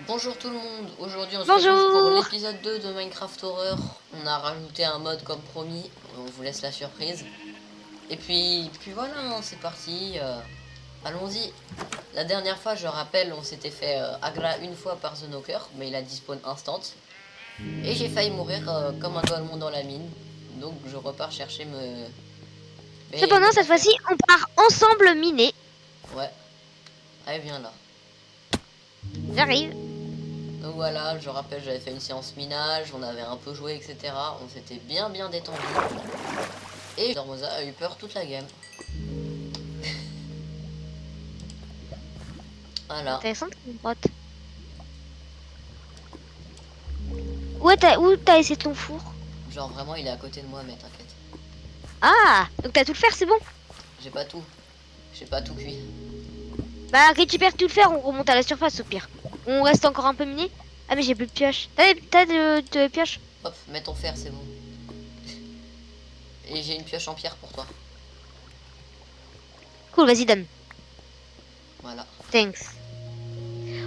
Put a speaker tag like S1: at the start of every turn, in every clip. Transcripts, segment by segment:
S1: Bonjour tout le monde, aujourd'hui on se retrouve pour
S2: Bonjour.
S1: l'épisode 2 de Minecraft Horror. On a rajouté un mode comme promis, on vous laisse la surprise. Et puis voilà, hein, c'est parti, allons-y. La dernière fois, je rappelle, on s'était fait agra une fois par The Knocker, mais il a dispawn instant. Et j'ai failli mourir comme un golemon dans la mine, donc je repars chercher
S2: Cependant,
S1: mes
S2: cette fois-ci,
S1: affaires.
S2: on part ensemble miner.
S1: Ouais, allez viens là.
S2: J'arrive.
S1: Donc voilà, je rappelle, j'avais fait une séance minage, on avait un peu joué, etc. On s'était bien détendu. Et Dormoza a eu peur toute la game. Voilà.
S2: Intéressante comme grotte. Où t'as laissé ton four?
S1: Genre vraiment, il est à côté de moi, mais t'inquiète.
S2: Ah, donc t'as tout le fer, c'est bon.
S1: J'ai pas tout. J'ai pas tout cuit.
S2: Bah, récupère tout le fer, on remonte à la surface au pire. On reste encore un peu miné. Ah, mais j'ai plus de pioche. T'as de pioche?
S1: Hop, mets ton fer, c'est bon. Et j'ai une pioche en pierre pour toi.
S2: Cool, vas-y, donne.
S1: Voilà.
S2: Thanks.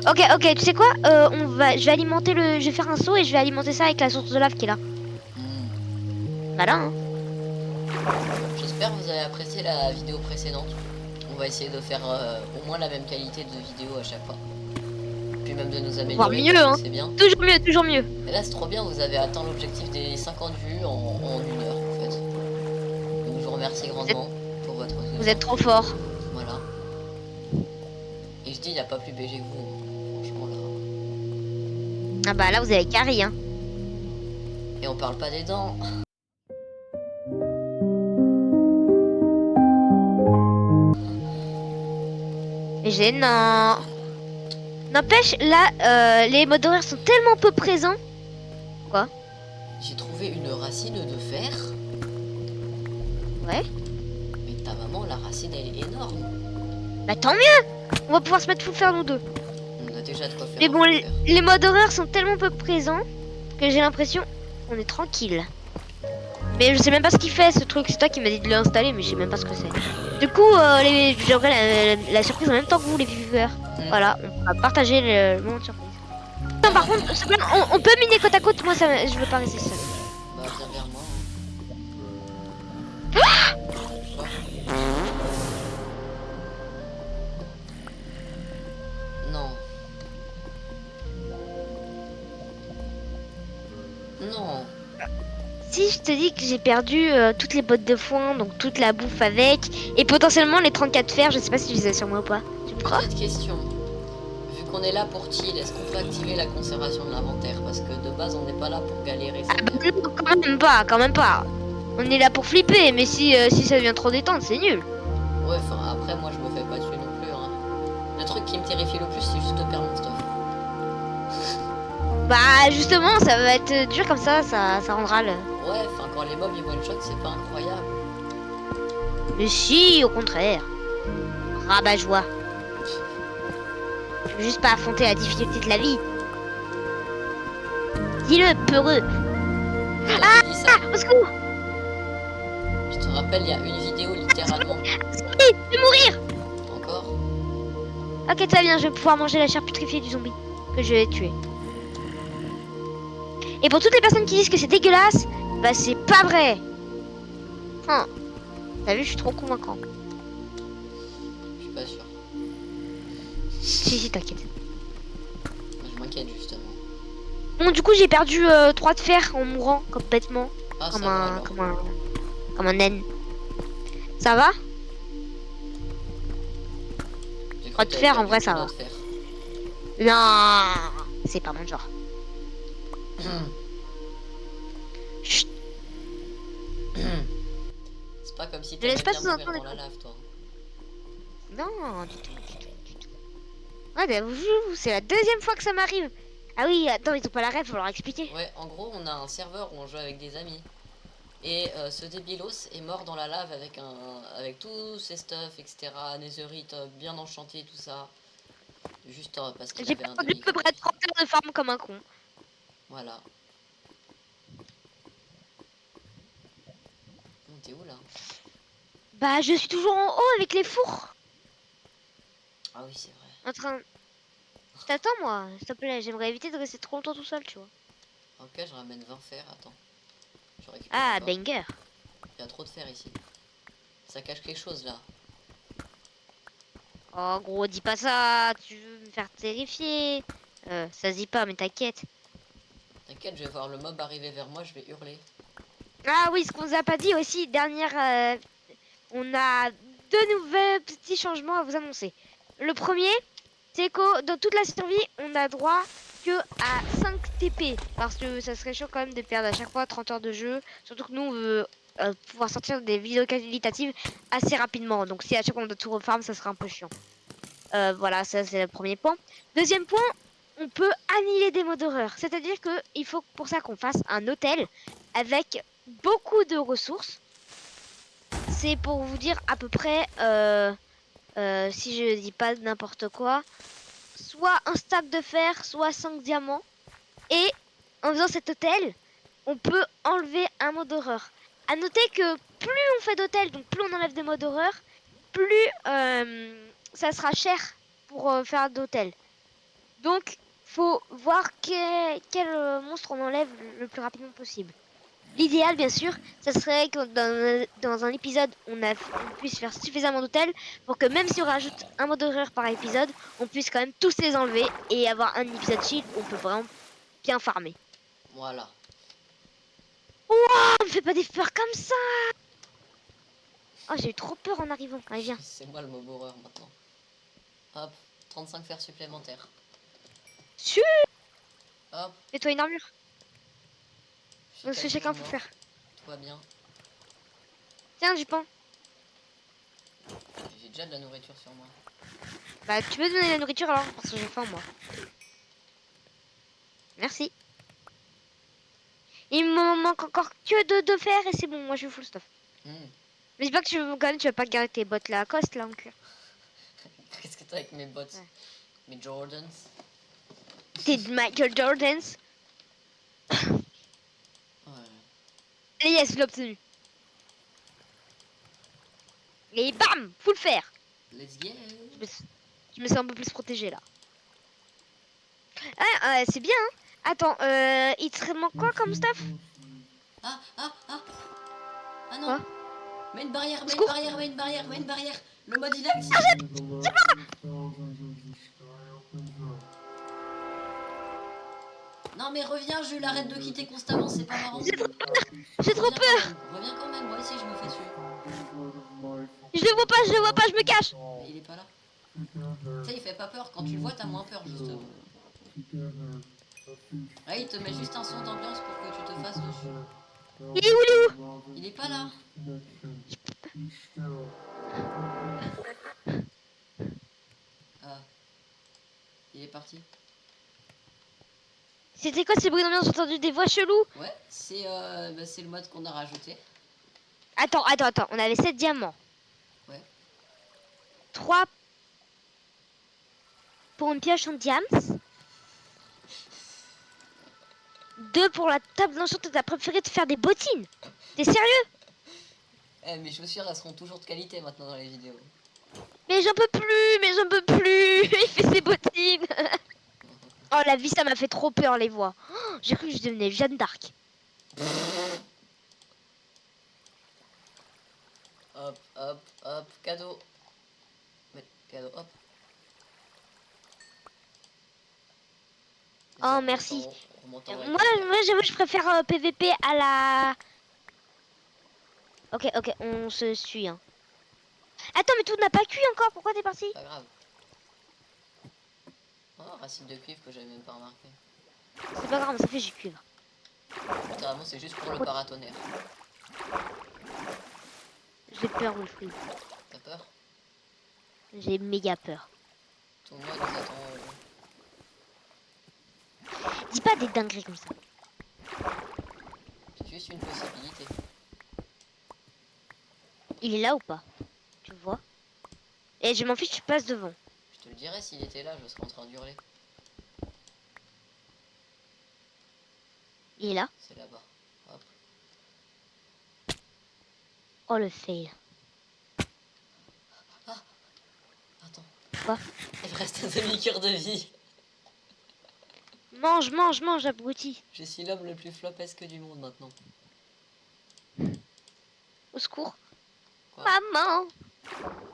S2: Ok, tu sais quoi? Je vais alimenter je vais faire un seau et je vais alimenter ça avec la source de lave qui est là. Malin, hein?
S1: J'espère que vous avez apprécié la vidéo précédente. On va essayer de faire au moins la même qualité de vidéo à chaque fois. Puis même de nous
S2: Voire
S1: améliorer
S2: mieux,
S1: parce que
S2: hein?
S1: c'est bien.
S2: Toujours mieux, toujours mieux.
S1: Et là, c'est trop bien, vous avez atteint l'objectif des 50 vues en une heure en fait. Donc je vous remercie
S2: Vous êtes,
S1: grandement pour votre
S2: vous
S1: soutien.
S2: êtes trop fort.
S1: Voilà. Et je dis, il n'y a pas plus BG que vous. Franchement là.
S2: Ah bah là, vous avez carré, hein.
S1: Et on parle pas des dents.
S2: Gênant. N'empêche, là, les modes horaires sont tellement peu présents. Quoi?
S1: J'ai trouvé une racine de fer.
S2: Ouais.
S1: Mais ta maman, la racine, elle est énorme.
S2: Bah tant mieux. On va pouvoir se mettre full faire nous deux.
S1: On a déjà de quoi faire
S2: Mais
S1: un
S2: bon,
S1: full fer.
S2: les modes horaires sont tellement peu présents que j'ai l'impression qu'on est tranquille. Mais je sais même pas ce qu'il fait ce truc. C'est toi qui m'as dit de l'installer, mais je sais même pas ce que c'est. Du coup, j'aurai la surprise en même temps que vous, les viewers. Voilà, on va partager le moment de surprise. Non, par contre, on peut miner côte à côte. Moi, je veux pas rester seul.
S1: Bah, viens vers moi. Quoi? Non. Non.
S2: Si je te dis que j'ai perdu toutes les bottes de foin, donc toute la bouffe avec, et potentiellement les 34 fers, je sais pas si je les ai sur moi ou pas. Tu me crois?
S1: Petite question. Vu qu'on est là pour Thiel, est-ce qu'on peut activer la conservation de l'inventaire? Parce que de base, on n'est pas là pour galérer
S2: Ah
S1: sa
S2: bah
S1: mère.
S2: non, quand même pas, quand même pas. On est là pour flipper, mais si ça devient trop détente, c'est nul.
S1: Ouais, enfin, après, moi, je me fais pas tuer non plus, hein. Le truc qui me terrifie le plus, c'est juste de perdre mon stuff.
S2: Bah justement, ça va être dur comme ça rendra le...
S1: Ouais, enfin, quand les mobs, ils one-shot, c'est pas incroyable.
S2: Mais si, au contraire. Rabat-joie. Je veux juste pas affronter la difficulté de la vie. Dis-le, peureux.
S1: T'as dit ça?
S2: Au secours!
S1: Je te rappelle, il y a une vidéo, littéralement.
S2: Je vais mourir!
S1: Encore?
S2: Ok, très bien, je vais pouvoir manger la chair putréfiée du zombie que je vais tuer. Et pour toutes les personnes qui disent que c'est dégueulasse, bah c'est pas vrai. Hein. T'as vu, je suis trop convaincant.
S1: Je suis pas sûr.
S2: Si, t'inquiète.
S1: Je m'inquiète, justement.
S2: Bon, du coup, j'ai perdu 3 de fer en mourant, comme bêtement.
S1: Ah,
S2: Comme
S1: ça va
S2: un,
S1: alors.
S2: comme un naine. Ça va?
S1: J'ai cru
S2: 3
S1: que
S2: de
S1: t'avais
S2: fer, en
S1: perdu
S2: vrai,
S1: tout
S2: ça va.
S1: notre fer.
S2: Non, c'est pas mon genre. Chut,
S1: C'est pas comme si
S2: je laisse
S1: t'aimais
S2: pas
S1: bien mourir
S2: sous-entendre.
S1: dans la lave, toi.
S2: Non, du tout, du tout, du tout. Ouais, bah, c'est la deuxième fois que ça m'arrive. Ah oui, attends, ils ont pas la ref, faut leur expliquer.
S1: Ouais, en gros, on a un serveur où on joue avec des amis. Et ce débilos est mort dans la lave avec tous ses stuff, etc. Netherite bien enchanté, tout ça. Juste parce qu'il
S2: J'ai
S1: avait un
S2: perdu à peu
S1: demi-corps.
S2: près 30 heures de farm comme un con.
S1: Voilà. T'es où là?
S2: Bah, je suis toujours en haut avec les fours.
S1: Ah oui, c'est vrai.
S2: En train... Je t'attends, moi, s'il te plaît. J'aimerais éviter de rester trop longtemps tout seul, tu vois.
S1: Ok, je ramène 20 fer, attends. Je récupère
S2: Ah,
S1: encore.
S2: banger.
S1: Il y a trop de fer ici. Ça cache quelque chose là.
S2: Oh, gros, dis pas ça. Tu veux me faire terrifier. Ça se dit pas, mais t'inquiète.
S1: T'inquiète, je vais voir le mob arriver vers moi, je vais hurler.
S2: Ah oui, ce qu'on vous a pas dit aussi, on a deux nouveaux petits changements à vous annoncer. Le premier, c'est que dans toute la survie, on a droit que à 5 TP. Parce que ça serait chaud quand même de perdre à chaque fois 30 heures de jeu. Surtout que nous, on veut pouvoir sortir des vidéos qualitatives assez rapidement. Donc si à chaque fois on doit tout refarm, ça serait un peu chiant. Voilà, ça c'est le premier point. Deuxième point, on peut annihiler des mots d'horreur. C'est-à-dire que il faut pour ça qu'on fasse un hôtel avec beaucoup de ressources. C'est pour vous dire à peu près, si je dis pas n'importe quoi, soit un stack de fer, soit 5 diamants. Et en faisant cet hôtel, on peut enlever un mot d'horreur. À noter que plus on fait d'hôtel, donc plus on enlève des mots d'horreur, plus ça sera cher pour faire d'hôtel. Donc, faut voir quel monstre on enlève le plus rapidement possible. L'idéal, bien sûr, ça serait que dans un épisode, on puisse faire suffisamment d'hôtels pour que même si on rajoute un mode d'horreur par épisode, on puisse quand même tous les enlever et avoir un épisode chill où on peut vraiment bien farmer.
S1: Voilà.
S2: Oh, on me fait pas des peurs comme ça. Oh, j'ai eu trop peur en arrivant. Allez, viens.
S1: C'est moi le mob horreur maintenant. Hop, 35 fer supplémentaires.
S2: Su
S1: Hop,
S2: Fais-toi une armure.
S1: je suis
S2: Donc, ce que
S1: quasiment
S2: chacun peut
S1: mort.
S2: faire.
S1: Tout va bien.
S2: Tiens, du pain.
S1: J'ai déjà de la nourriture sur moi.
S2: Bah, tu peux donner la nourriture alors, parce que j'ai faim, moi. Merci. Il me manque encore que de fer et c'est bon, moi je suis full stuff.
S1: Hmm.
S2: Mais dis pas que quand même, tu vas pas garder tes bottes Lacoste là en cuir.
S1: Qu'est-ce que t'as avec mes bottes?
S2: Ouais.
S1: Mes Jordans?
S2: Tes Michael Jordans.
S1: Ouais.
S2: Et yes, je l'ai obtenu. Et bam, full fer.
S1: Let's go!
S2: Je me sens un peu plus protégé là. Ah, c'est bien. Hein. Attends, il te manque quoi comme stuff?
S1: Ah, ah, ah! Ah non!
S2: Quoi?
S1: Mets une barrière, mets une
S2: Secours.
S1: barrière, mets une barrière, mets une barrière! Le mode il est actif! Non mais reviens, Jules, arrête de quitter constamment, c'est pas marrant.
S2: J'ai trop peur. J'ai trop peur.
S1: Reviens quand même, moi aussi je me fais tuer.
S2: Je le vois pas, je le vois pas, je me cache.
S1: Mais il est pas là. Tu sais, il fait pas peur, quand tu le vois, t'as moins peur justement. Ah, il te met juste un son d'ambiance pour que tu te fasses dessus.
S2: Il est où, il est où?
S1: Il est pas là. Ah. Il est parti.
S2: C'était quoi ces bruits d'ambiance? J'ai entendu des voix cheloues.
S1: Ouais, c'est c'est le mode qu'on a rajouté.
S2: Attends. On avait 7 diamants.
S1: Ouais.
S2: 3 pour une pioche en diams. 2 pour la table d'enchantement. T'as préféré te faire des bottines. T'es sérieux?
S1: Eh, mes chaussures, elles seront toujours de qualité maintenant dans les vidéos.
S2: Mais j'en peux plus, Il fait ses bottines. Oh, la vie, ça m'a fait trop peur, les voix. Oh, j'ai cru que je devenais Jeanne d'Arc.
S1: Hop, hop, hop, cadeau. Mais, cadeau, hop. Et
S2: Oh,
S1: ça
S2: merci.
S1: remonte en
S2: Moi, j'avoue, je préfère PVP à la... Ok, on se suit. Hein. Attends, mais tout n'a pas cuit encore. Pourquoi t'es parti?
S1: Pas grave. Oh, racine de cuivre que j'avais même pas remarqué.
S2: C'est pas grave, ça fait du cuivre.
S1: Littéralement, c'est juste pour le paratonnerre.
S2: J'ai peur, Wilfried.
S1: T'as peur?
S2: J'ai méga peur.
S1: Tout le monde nous attend.
S2: Dis pas des dingueries comme ça.
S1: C'est juste une possibilité.
S2: Il est là ou pas? Tu le vois? Et je m'en fiche, tu passes devant.
S1: Je te le dirais s'il était là, je serais en train d'hurler.
S2: Il est là?
S1: C'est là-bas. Hop.
S2: Oh, le fail.
S1: Ah! Attends.
S2: Quoi?
S1: Il me reste un demi-cœur de vie.
S2: Mange, mange, mange, abruti.
S1: Je suis l'homme le plus flopesque du monde maintenant.
S2: Au secours.
S1: Quoi?
S2: Maman,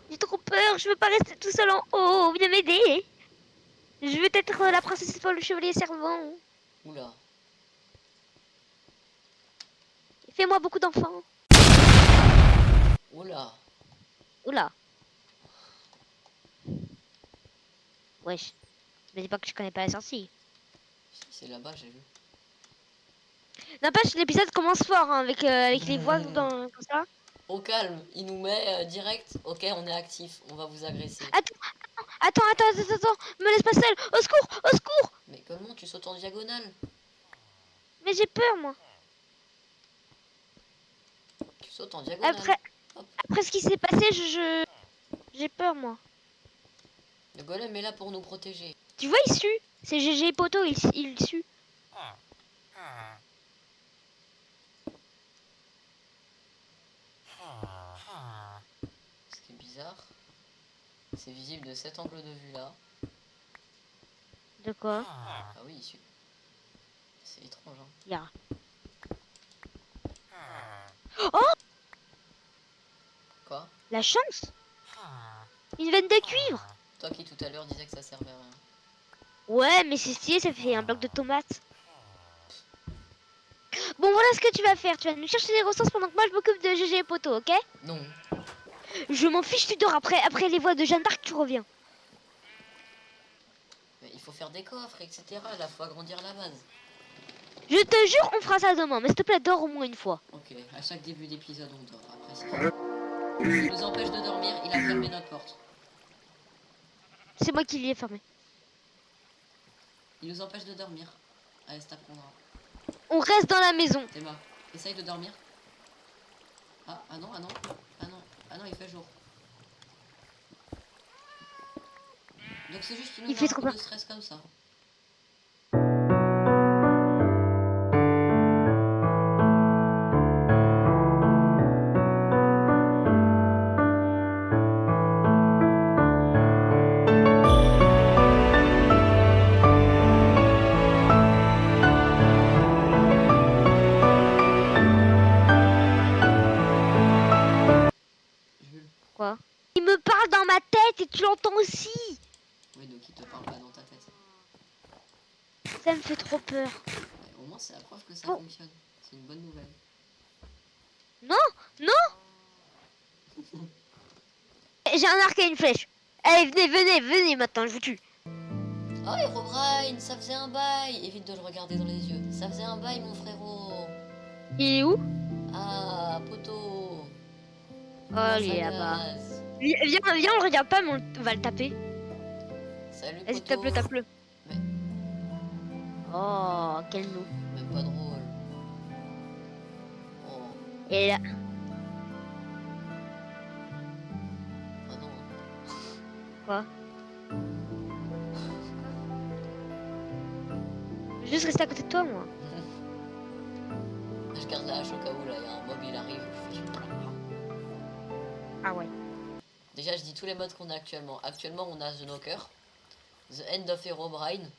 S2: j'ai trop peur, je veux pas rester tout seul en haut. Viens m'aider. Je veux être la princesse folle, le chevalier servant.
S1: Oula.
S2: Fais-moi beaucoup d'enfants.
S1: Oula.
S2: Oula. Wesh. Me dis pas que je connais pas la sortie.
S1: Si, c'est là-bas, j'ai vu.
S2: N'empêche, l'épisode commence fort hein, avec les voix dans, comme ça.
S1: Au calme, il nous met direct. Ok, on est actif, on va vous agresser.
S2: Attends. Me laisse pas seule. Au secours, au secours.
S1: Mais comment tu sautes en diagonale?
S2: Mais j'ai peur, moi.
S1: Tu sautes en diagonale.
S2: Après,
S1: Hop.
S2: après ce qui s'est passé, j'ai peur, moi.
S1: Le golem est là pour nous protéger.
S2: Tu vois, il sue. C'est GG Poto, il sue.
S1: Ce qui est bizarre, c'est visible de cet angle de vue là.
S2: De quoi?
S1: Ah oui, issu. C'est étrange, hein.
S2: Ya. Oh,
S1: Quoi?
S2: la chance. Une veine de cuivre.
S1: Toi qui tout à l'heure disais que ça servait à rien.
S2: Ouais, mais c'est stylé, ça fait un bloc de tomates. Bon, voilà ce que tu vas faire. Tu vas nous chercher des ressources pendant que moi je m'occupe de GG Poto, ok?
S1: Non.
S2: Je m'en fiche, tu dors après. Après les voix de Jeanne d'Arc, tu reviens.
S1: Mais il faut faire des coffres, etc. Là, faut agrandir la base.
S2: Je te jure, on fera ça demain. Mais s'il te plaît, dors au moins une fois.
S1: Ok, à chaque début d'épisode, on dort. Après, il nous empêche de dormir, il a fermé notre porte.
S2: C'est moi qui l'ai fermé.
S1: Il nous empêche de dormir. Allez, ça t'apprendra.
S2: On reste dans la maison.
S1: Théma, essaye de dormir. Ah non, il fait jour. Donc c'est juste qu'il nous
S2: Il
S1: met
S2: fait
S1: un
S2: trop
S1: coup de
S2: peur.
S1: stress comme ça. Jules.
S2: Quoi? Il me parle dans ma tête et tu l'entends aussi.
S1: Oui, donc il te parle pas dans ta tête.
S2: Ça me fait trop peur.
S1: Mais au moins, c'est la preuve que ça
S2: Bon.
S1: fonctionne. C'est une bonne nouvelle.
S2: Non. J'ai un arc et une flèche. Allez, venez maintenant, je vous tue.
S1: Oh, Herobrine, ça faisait un bail. Évite de le regarder dans les yeux. Ça faisait un bail, mon frérot.
S2: Il est où?
S1: Ah, poteau.
S2: Oh,
S1: Comment
S2: il est
S1: ça
S2: là-bas.
S1: gaze?
S2: Viens, on le regarde pas, mais on va le taper.
S1: Salut,
S2: Vas-y,
S1: poteau.
S2: tape-le.
S1: Mais
S2: Oh, quel nous.
S1: même pas drôle. Oh,
S2: Et là,
S1: ah non.
S2: quoi? Je veux juste rester à côté de toi, moi.
S1: Je garde la hache au cas où, là, il y a un mob, il arrive. Je fais
S2: Ah ouais.
S1: Déjà, je dis tous les modes qu'on a actuellement. Actuellement, on a The Knocker, The End of Herobrine,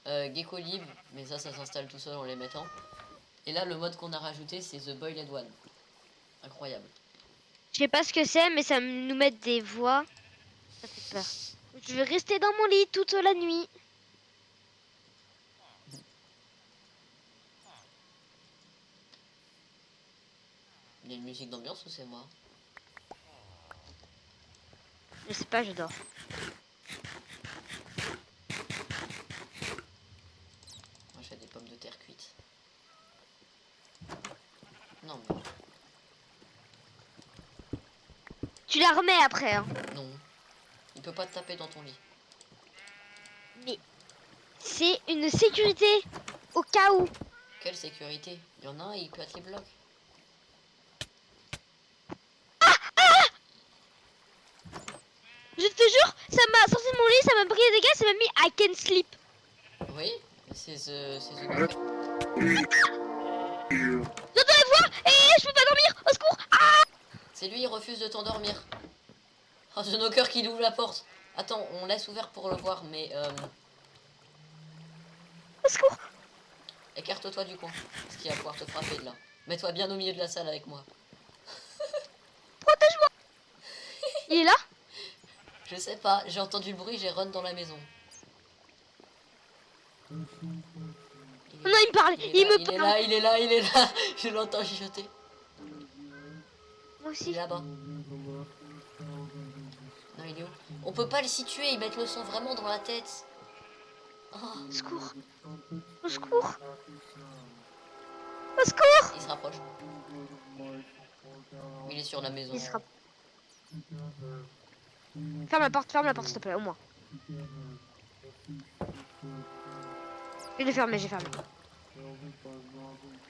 S1: Gecko Lib, mais ça s'installe tout seul en les mettant. Et là, le mode qu'on a rajouté, c'est The Boiled One. Incroyable.
S2: Je sais pas ce que c'est, mais ça nous met des voix. Ça fait peur. Je vais rester dans mon lit toute la nuit.
S1: Il y a une musique d'ambiance ou c'est moi?
S2: Je sais pas, je dors.
S1: Moi, j'ai des pommes de terre cuites. Non, mais
S2: Tu la remets après, hein.
S1: non. Il peut pas te taper dans ton lit.
S2: Mais c'est une sécurité au cas où.
S1: Quelle sécurité? Il y en a un, il éclate les blocs.
S2: Je te jure, ça m'a sorti de mon lit, ça m'a pris des dégâts, ça m'a mis I can sleep.
S1: Oui, c'est The Knocker.
S2: J'entends la voix et je peux pas dormir. Au secours. Ah,
S1: C'est lui, il refuse de t'endormir. Oh, The Knocker qui lui ouvre la porte. Attends, on laisse ouvert pour le voir, mais
S2: secours.
S1: Écarte-toi du coin, parce qu'il va pouvoir te frapper de là. Mets-toi bien au milieu de la salle avec moi.
S2: Protège-moi. Il est là?
S1: Je sais pas, j'ai entendu le bruit, j'ai run dans la maison.
S2: Oh non, il me parle, il me parle.
S1: Il est là, il est là. Je l'entends chuchoter.
S2: Moi
S1: Il
S2: aussi.
S1: est là-bas. Non, il est où? On peut pas le situer, ils mettent le son vraiment dans la tête. Oh,
S2: Au secours. Au secours. Au secours.
S1: il se rapproche. Il est sur la maison.
S2: Il sera. Ferme la porte s'il te plaît, au moins. Je l'ai fermé, j'ai fermé.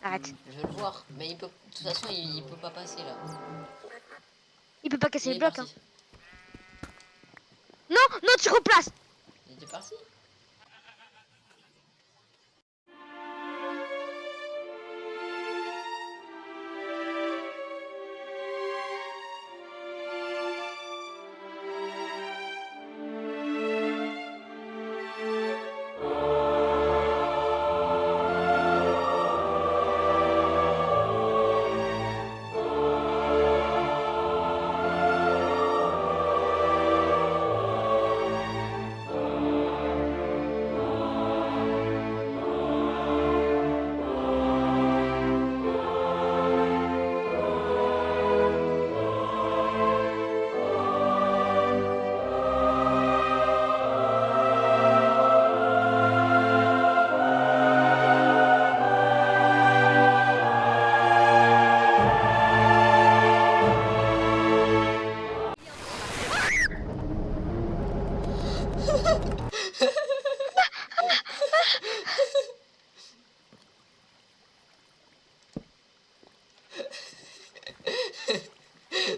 S2: Arrête.
S1: Je veux le voir, mais il peut. De toute façon, il peut pas passer là.
S2: Il peut pas casser
S1: Il
S2: les
S1: est
S2: blocs. Hein.
S1: parti.
S2: Non, non, tu replaces.
S1: Il était parti.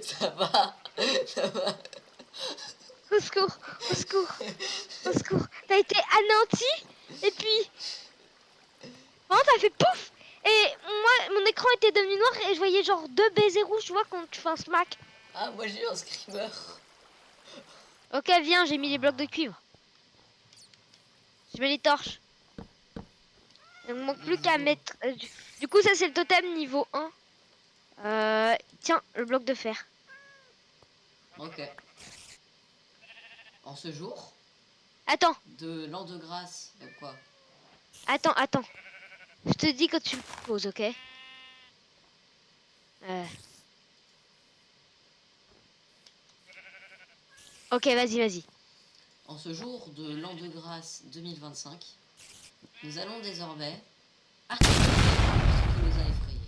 S1: Ça va. Ça va.
S2: Au secours, au secours, au secours. T'as été anéanti et puis... Vraiment, t'as fait pouf. Et moi, mon écran était devenu noir et je voyais genre 2 baisers rouges, tu vois, quand tu fais un smack.
S1: Ah, moi j'ai eu un screamer.
S2: Ok, viens, j'ai mis les blocs de cuivre. Je mets les torches. Il ne manque plus qu'à mettre... du coup, ça c'est le totem niveau 1. Tiens, le bloc de fer.
S1: Ok. En ce jour
S2: Attends,
S1: de l'an de grâce, quoi?
S2: attends. Je te dis quand tu le poses, ok? Ok, vas-y.
S1: En ce jour de l'an de grâce 2025, nous allons désormais arrêter ce qui nous a effrayés.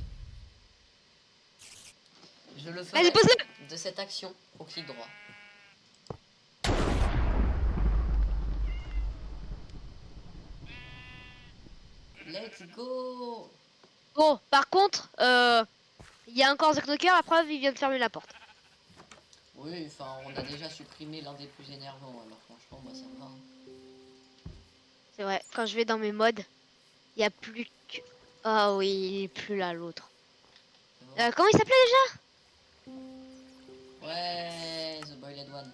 S1: Je le ferai
S2: Allez, pose-le!
S1: de cette action au clic droit. Let's go!
S2: Bon, par contre, il y a encore Zack Knocker, la preuve, il vient de fermer la porte.
S1: Oui, enfin, on a déjà supprimé l'un des plus énervants, alors franchement, moi ça me va.
S2: C'est vrai, quand je vais dans mes modes, il n'y a plus que... Ah oui, il est plus là, l'autre. Comment il s'appelait déjà?
S1: Ouais, The Boiled One.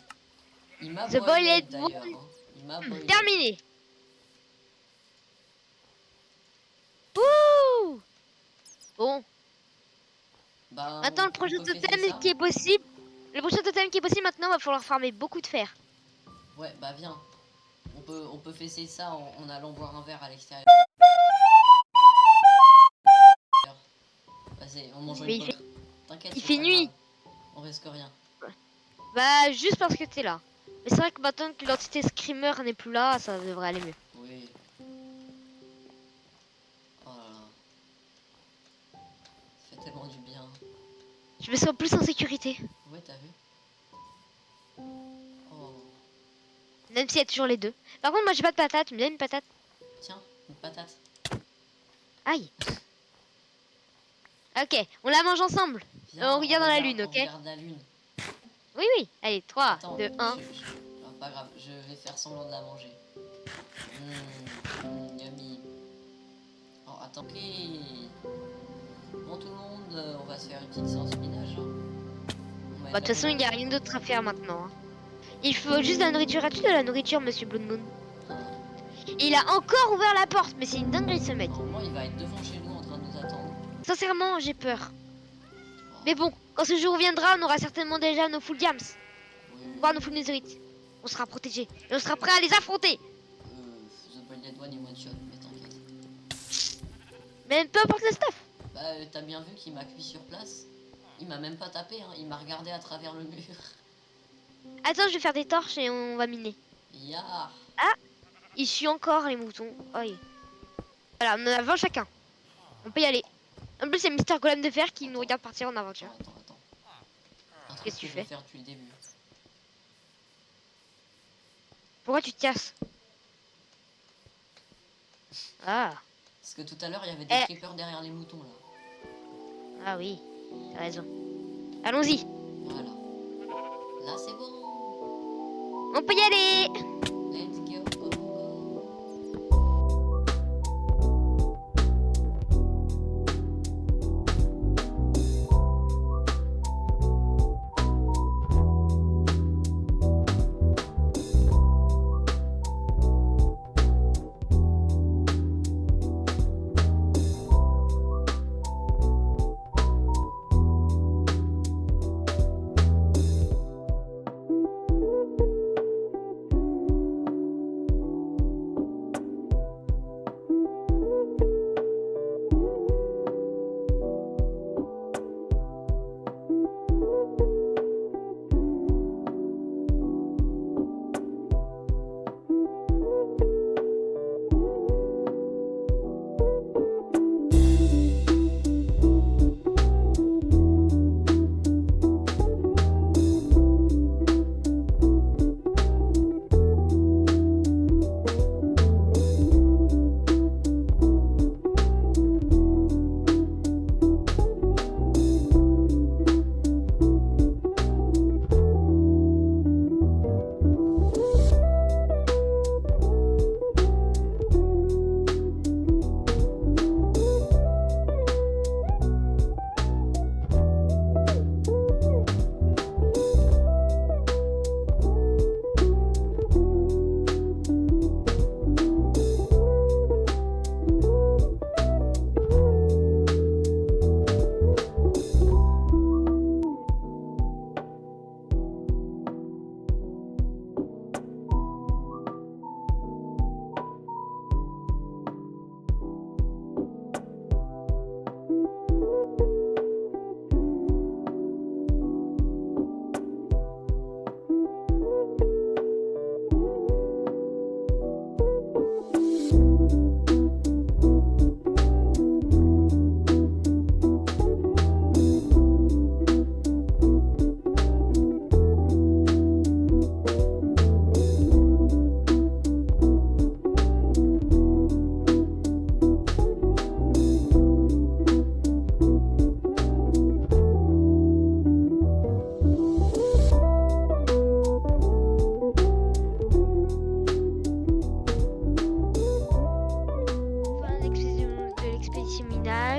S1: Il m'a
S2: The
S1: boiled
S2: Boiled
S1: d'ailleurs.
S2: One.
S1: Hein. Il m'a boiled.
S2: Terminé. Ouh. Bon,
S1: Bah,
S2: maintenant le
S1: on
S2: prochain
S1: peut fêter
S2: totem
S1: ça.
S2: qui est possible. Le prochain totem qui est possible maintenant, va falloir farmer beaucoup de fer.
S1: Ouais, bah viens. On peut fêter ça en allant boire un verre à l'extérieur. Vas-y, on mange
S2: Mais
S1: une pomme. T'inquiète,
S2: il
S1: c'est
S2: fait
S1: pas
S2: nuit.
S1: grave. On risque rien.
S2: Bah, juste parce que t'es là. Mais c'est vrai que maintenant que l'entité Screamer n'est plus là, ça devrait aller mieux.
S1: Oui. Oh là là. Ça fait tellement du bien.
S2: Je me sens plus en sécurité.
S1: Ouais, t'as vu? Oh.
S2: Même s'il y a toujours les deux. Par contre, moi j'ai pas de patate. Tu me donnes une patate?
S1: Tiens, une patate.
S2: Aïe. Ok, on la mange ensemble.
S1: Viens,
S2: On regarde dans la lune,
S1: on
S2: ok?
S1: regarde la lune.
S2: Oui. Allez, 3,
S1: Attends,
S2: 2, 1.
S1: non, pas grave, je vais faire semblant de la manger. Yummy. Oh, attends. Ok. Bon, tout le monde, on va se faire une petite séance ménage. Hein.
S2: Bah, de toute façon, il n'y a rien d'autre à faire maintenant. Hein. Il faut juste de la nourriture. As-tu de la nourriture, monsieur Blood Moon? Il a encore ouvert la porte, mais c'est une dinguerie ce mec.
S1: Normalement, il va être devant chez nous en train de nous attendre.
S2: Sincèrement, j'ai peur. Mais bon, quand ce jour viendra, on aura certainement déjà nos full diams,
S1: Oui.
S2: voire nos full netherite. On sera protégés et on sera prêt à les affronter.
S1: The Brilliant One, il one shot, mais t'inquiète.
S2: Mais peu importe le stuff.
S1: Bah, t'as bien vu qu'il m'a cuit sur place. Il m'a même pas tapé, hein. Il m'a regardé à travers le mur.
S2: Attends, je vais faire des torches et on va miner.
S1: Ya.
S2: Il suit encore les moutons. Aïe. Voilà, on en a 20 chacun. On peut y aller. En plus, c'est Mister Golem de Fer qui nous regarde partir en aventure.
S1: Attends. Un truc
S2: Qu'est-ce que
S1: que
S2: tu
S1: je vais
S2: fais?
S1: faire depuis le début.
S2: Pourquoi tu te casses? Ah.
S1: Parce que tout à l'heure, il y avait des
S2: Eh.
S1: creepers derrière les moutons là.
S2: Ah oui, t'as raison. Allons-y.
S1: Voilà. Là, c'est bon.
S2: On peut y aller.
S1: Let's go.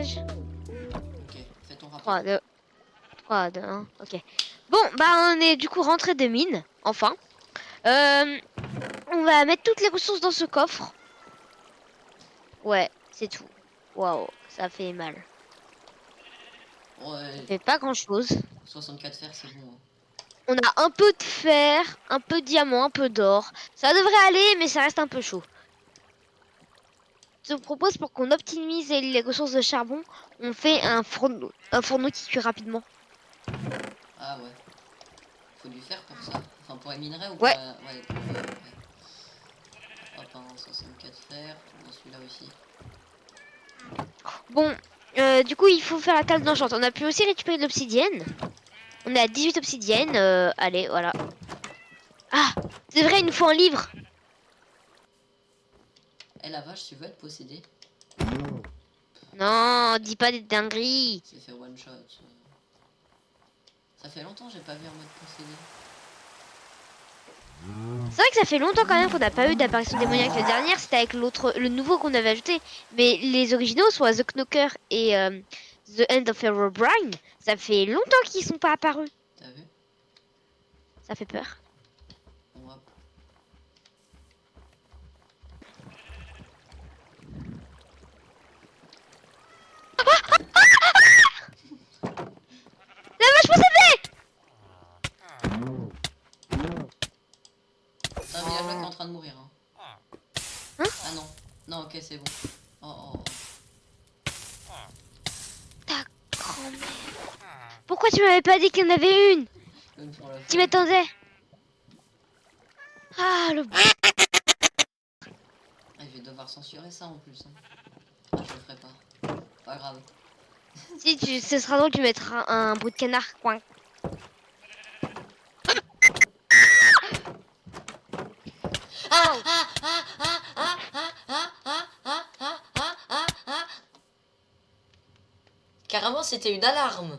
S1: Ok, fais ton rapport.
S2: 3, 2, 3, 2, 1, ok. Bon, bah on est du coup rentré de mine, enfin. On va mettre toutes les ressources dans ce coffre. Ouais, c'est tout. Waouh, ça fait mal. Ça
S1: Ouais,
S2: fait pas grand chose.
S1: 64 fer, c'est bon. Hein.
S2: On a un peu de fer, un peu de diamant, un peu d'or. Ça devrait aller, mais ça reste un peu chaud. Je te propose pour qu'on optimise les ressources de charbon, on fait un fourneau qui cuit rapidement.
S1: Ah ouais. Faut du fer pour ça. Enfin, pour les minerais ou
S2: Ouais.
S1: pour... Ouais, pour le fer, ouais. Hop, un 64 fer. Dans celui-là aussi.
S2: Bon, du coup, il faut faire la table d'enchant. On a pu aussi récupérer de l'obsidienne. On est à 18 obsidiennes. Allez, voilà. Ah, c'est vrai, il nous faut un livre.
S1: Eh la vache, tu veux être possédé?
S2: Non, dis pas des dingueries.
S1: C'est fait one shot. Ça fait longtemps que j'ai pas vu un mode possédé.
S2: C'est vrai que ça fait longtemps quand même qu'on n'a pas eu d'apparition démoniaque. La dernière, c'était avec le nouveau qu'on avait ajouté. Mais les originaux, soit The Knocker et The End of Herobrine, ça fait longtemps qu'ils sont pas apparus.
S1: T'as vu?
S2: Ça fait peur.
S1: Bon, hop. Non, ok, c'est bon. Oh, oh,
S2: Ta grand-mère. Pourquoi tu m'avais pas dit qu'il y en avait une?
S1: oh. Une pour la
S2: Tu
S1: fin.
S2: m'attendais. Ah, le...
S1: Ah, je vais devoir censurer ça en plus. Hein. Ah, je le ferai pas. Pas grave.
S2: Si, ce sera drôle, tu mettras un bruit de canard. Coin.
S1: Ah,
S2: Wow.
S1: ah, ah, ah, ah, ah, ah, ah, ah, ah, ah, ah, ah. Carrément, c'était une alarme.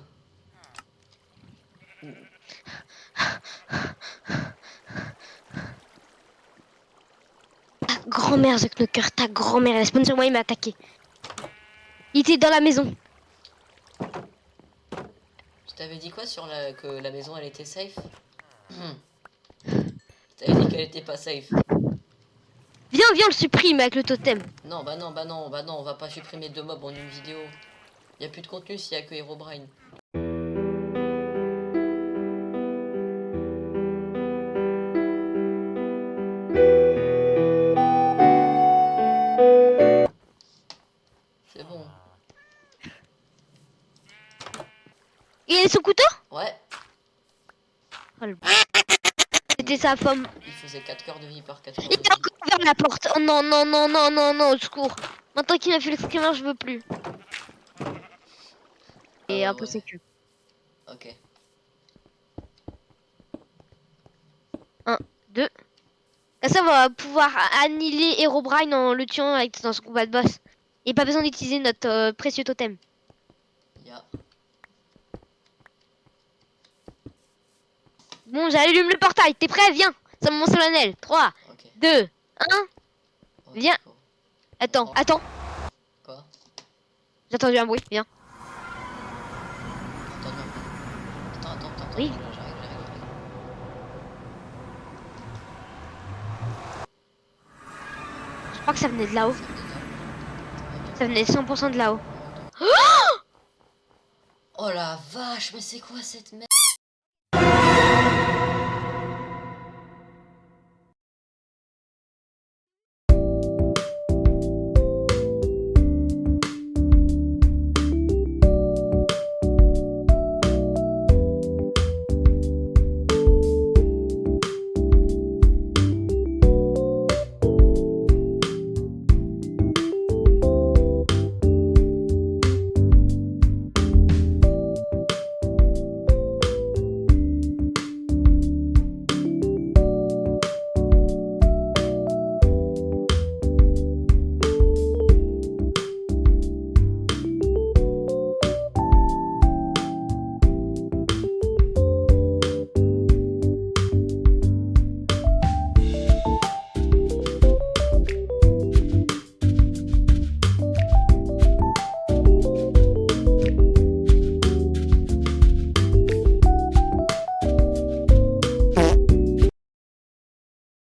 S2: Ta grand-mère, The Knocker, ta grand-mère, elle spawn sur moi, il m'a attaqué. Il était dans la maison.
S1: Je t'avais dit quoi sur que la maison elle était safe? Je t'avais dit qu'elle était pas safe.
S2: Viens, viens, on le supprime avec le totem.
S1: Non, bah non, bah non, bah non, on va pas supprimer 2 mobs en une vidéo. Y a plus de contenu s'il y a que Herobrine. C'est bon.
S2: Il a son couteau?
S1: Ouais,
S2: Oh, c'était sa femme.
S1: il faisait 4 cœurs de vie par 4 cœurs
S2: Il
S1: de
S2: a
S1: vie.
S2: encore ouvert la porte. Oh non, non, non, non, non, non, au secours. Maintenant qu'il m'a fait le screamer, je veux plus. Et un peu
S1: Ouais,
S2: sécu.
S1: ok.
S2: 1, 2. Comme ça, on va pouvoir annihiler Herobrine en le tuant avec, dans ce combat de boss. Et pas besoin d'utiliser notre précieux totem.
S1: Ya.
S2: Bon, j'allume le portail. T'es prêt? Viens. C'est un moment solennel. 3,
S1: Ok.
S2: 2, 1.
S1: Ok,
S2: Viens.
S1: cool.
S2: Attends,
S1: Oh.
S2: attends.
S1: Quoi?
S2: J'ai entendu un bruit. Viens.
S1: Attends, non. Attends,
S2: Oui.
S1: j'arrive.
S2: Je crois que ça venait de là-haut. Ça venait 100% de là-haut.
S1: Oh la vache, mais c'est quoi cette merde?